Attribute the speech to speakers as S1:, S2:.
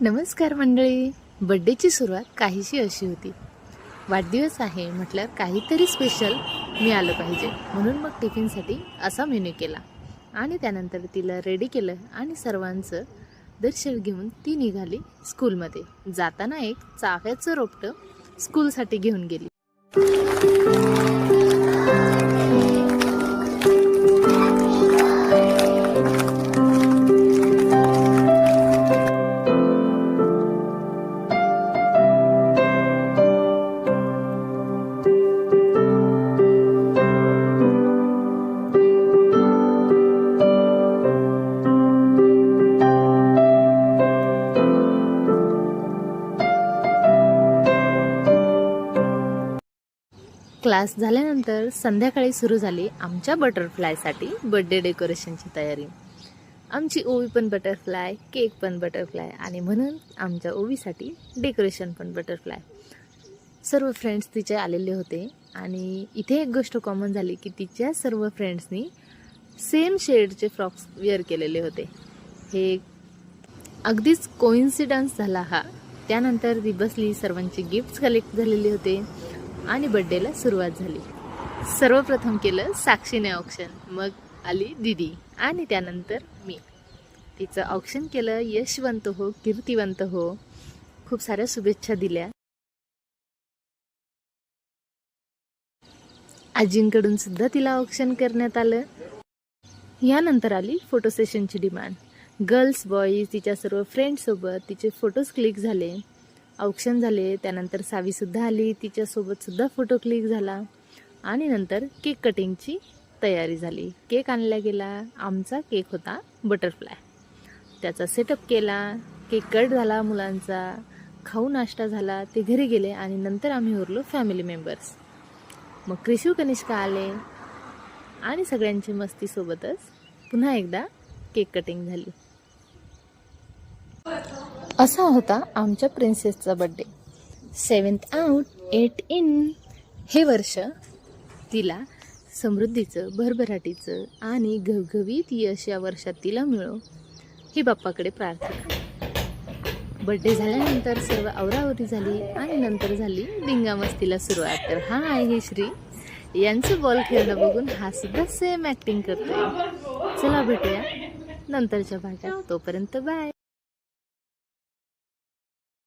S1: नमस्कार मंडळी. बड्डेची सुरुवात काहीशी अशी होती. वाढदिवस आहे म्हटल्यावर काहीतरी स्पेशल मिळालं पाहिजे, म्हणून मग टिफिनसाठी असा मेन्यू केला आणि त्यानंतर तिला रेडी केलं आणि सर्वांचं दर्शन घेऊन ती निघाली स्कूलमध्ये. जाताना एक चाफ्याचं रोपटं स्कूलसाठी घेऊन गेली. क्लास झाल्यानंतर संध्याकाळी सुरू झाली आमच्या बटरफ्लायसाठी बड्डे डेकोरेशनची तयारी. आमची ओवी पण बटरफ्लाय, केक पण बटरफ्लाय आणि म्हणून आमच्या ओवीसाठी डेकोरेशन पण बटरफ्लाय. सर्व फ्रेंड्स तिचे आलेले होते आणि इथे एक गोष्ट कॉमन झाली की तिच्या सर्व फ्रेंड्सनी सेम शेडचे फ्रॉक्स वेअर केलेले होते. हे अगदीच कोइन्सिडन्स झाला हा. त्यानंतर ती बसली, सर्वांची गिफ्ट्स कलेक्ट झालेले होते आणि बड्डेला सुरुवात झाली. सर्वप्रथम केलं साक्षीने ऑक्शन, मग आली दीदी आणि त्यानंतर मी. तिचं ऑक्शन केलं. यशवंत हो, कीर्तिवंत हो, खूप साऱ्या शुभेच्छा दिल्या. आजींकडून सुद्धा तिला ऑक्शन करण्यात आलं. यानंतर आली फोटो सेशनची डिमांड. गर्ल्स बॉईज तिच्या सर्व फ्रेंड्ससोबत तिचे फोटोज क्लिक झाले, ऑक्शन झाले. त्यानंतर सावीसुद्धा आली, तिच्यासोबतसुद्धा फोटो क्लिक झाला आणि नंतर केक कटिंगची तयारी झाली. केक आणला गेला. आमचा केक होता बटरफ्लाय. त्याचा सेटअप केला, केक कट झाला, मुलांचा खाऊ नाश्ता झाला, ते घरी गेले आणि नंतर आम्ही उरलो फॅमिली मेंबर्स. मग क्रिशू कनिष्का आले आणि सगळ्यांची मस्तीसोबतच पुन्हा एकदा केक कटिंग झाली. असा होता आमच्या प्रिन्सेसचा बड्डे. 7th out 8 in. हे वर्ष तिला समृद्धीचं, भरभराटीचं आणि घवघवीत यश या वर्षात तिला मिळो ही बाप्पाकडे प्रार्थना. बड्डे झाल्यानंतर सर्व आवरावरी झाली आणि नंतर झाली धिंगामस्तीला सुरुवात. तर हा आहे श्री. यांचं बॉल खेळणं बघून हा सुद्धा सेम ॲक्टिंग करतोय. चला भेटूया नंतरच्या भागात. तोपर्यंत बाय.